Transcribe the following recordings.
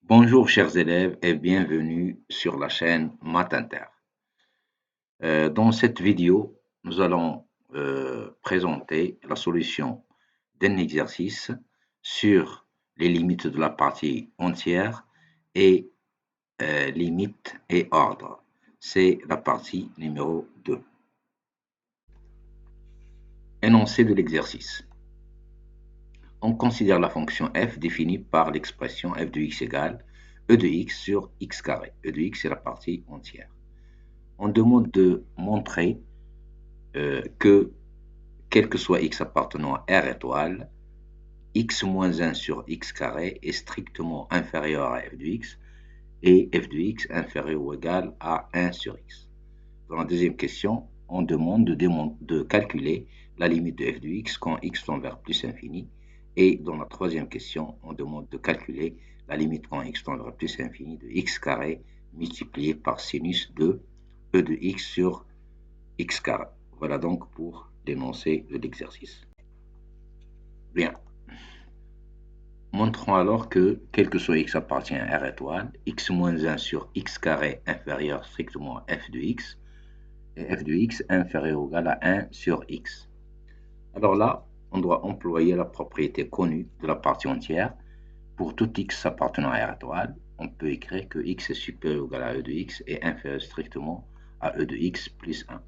Bonjour chers élèves et bienvenue sur la chaîne Math Inter. Dans cette vidéo, nous allons présenter la solution d'un exercice sur les limites de la partie entière et limites et ordre. C'est la partie numéro 2. Énoncé de l'exercice. On considère la fonction f définie par l'expression f de x égale e de x sur x carré. E de x est la partie entière. On demande de montrer que, quel que soit x appartenant à R étoile, x moins 1 sur x carré est strictement inférieur à f de x et f de x inférieur ou égal à 1 sur x. Dans la deuxième question, on demande de calculer la limite de f de x quand x tend vers plus infini. Et dans la troisième question, on demande de calculer la limite quand x tend vers plus infini de x carré multiplié par sinus de e de x sur x carré. Voilà donc pour l'énoncé de l'exercice. Bien. Montrons alors que, quel que soit x appartient à R étoile, x moins 1 sur x carré inférieur strictement à f de x, et f de x inférieur ou égal à 1 sur x. Alors là, on doit employer la propriété connue de la partie entière. Pour tout x appartenant à R étoile, on peut écrire que x est supérieur ou égal à e de x et inférieur strictement à e de x plus 1.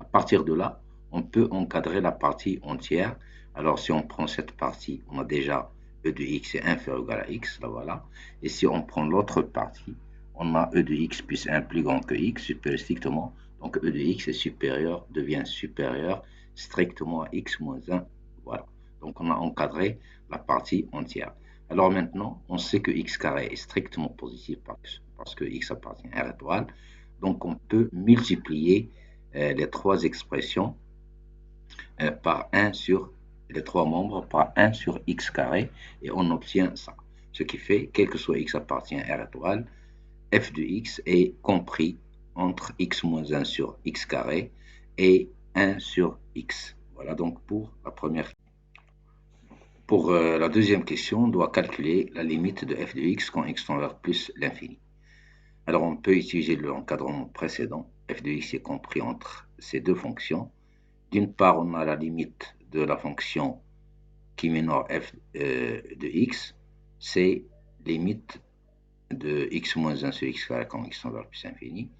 À partir de là, on peut encadrer la partie entière. Alors si on prend cette partie, on a déjà e de x est inférieur ou égal à x, là voilà. Et si on prend l'autre partie, on a e de x plus 1 plus grand que x, supérieur strictement. Donc e de x est supérieur, devient supérieur strictement à x moins 1. Voilà. Donc on a encadré la partie entière. Alors maintenant, on sait que x carré est strictement positif parce que x appartient à R étoile. Donc on peut multiplier les trois expressions par 1 sur les trois membres par 1 sur x carré et on obtient ça. Ce qui fait, quel que soit x appartient à R étoile, f de x est compris entre x moins 1 sur x carré et 1 sur x. Voilà donc pour la première. Pour la deuxième question, on doit calculer la limite de f de x quand x tend vers plus l'infini. Alors on peut utiliser l'encadrement précédent. F de x est compris entre ces deux fonctions. D'une part, on a la limite de la fonction qui minore f de x, c'est limite de x moins 1 sur x carré quand x tend vers plus infini.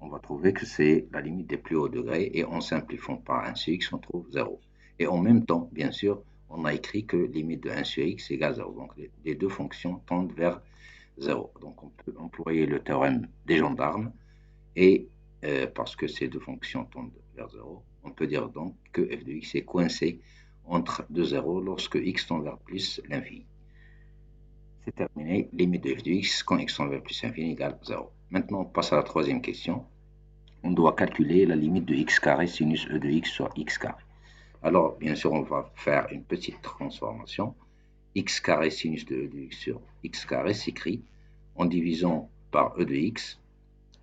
On va trouver que c'est la limite des plus hauts degrés et en simplifiant par 1 sur x, on trouve 0. Et en même temps, bien sûr, on a écrit que limite de 1 sur x égale 0. Donc les deux fonctions tendent vers 0. Donc on peut employer le théorème des gendarmes et parce que ces deux fonctions tendent vers 0, on peut dire donc que f de x est coincé entre deux zéros lorsque x tend vers plus l'infini. C'est terminé, limite de f de x quand x tend vers plus l'infini égale 0. Maintenant, on passe à la troisième question. On doit calculer la limite de x carré sinus e de x sur x carré. Alors, bien sûr, on va faire une petite transformation. X carré sinus de e de x sur x carré s'écrit en divisant par e de x,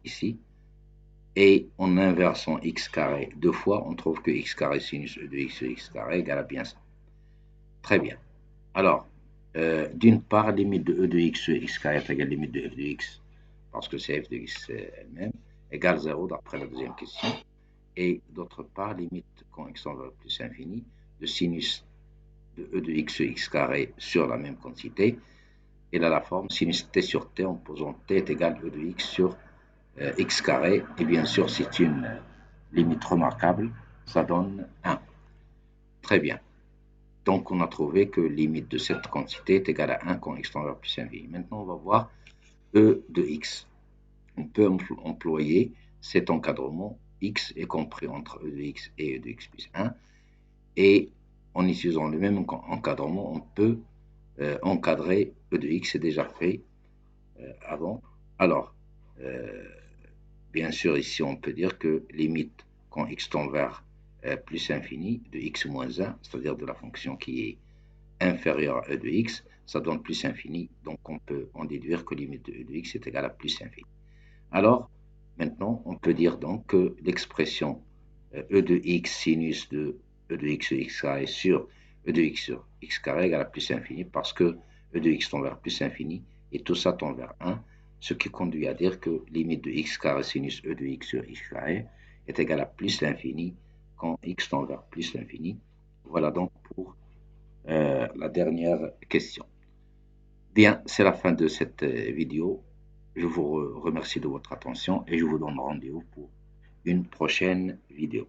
ici, et en inversant x carré deux fois, on trouve que x carré sinus e de x sur x carré égale à bien ça. Très bien. Alors, d'une part, limite de e de x sur x carré est égale à limite de f de x, parce que c'est f de x elle-même, égale 0 d'après la deuxième question. Et d'autre part, limite quand x tend vers plus infini de sinus de e de x sur x carré sur la même quantité. Elle a la forme sinus t sur t en posant t est égal à e de x sur x carré. Et bien sûr, c'est une limite remarquable. Ça donne 1. Très bien. Donc, on a trouvé que limite de cette quantité est égale à 1 quand x tend vers plus infini. Maintenant, on va voir e de x. On peut employer cet encadrement. X est compris entre e de x et e de x plus 1. Et en utilisant le même encadrement, on peut encadrer e de x, c'est déjà fait avant. Alors, bien sûr, ici, on peut dire que limite quand x tend vers plus infini de x moins 1, c'est-à-dire de la fonction qui est inférieure à e de x, ça donne plus infini. Donc, on peut en déduire que limite de e de x est égale à plus infini. Alors, maintenant, on peut dire donc que l'expression e de x sinus de e de x carré sur e de x sur x carré égale à plus infini parce que e de x tend vers plus infini et tout ça tend vers 1, ce qui conduit à dire que limite de x carré sinus e de x sur x carré est égale à plus l'infini quand x tend vers plus l'infini. Voilà donc pour la dernière question. Bien, c'est la fin de cette vidéo. Je vous remercie de votre attention et je vous donne rendez-vous pour une prochaine vidéo.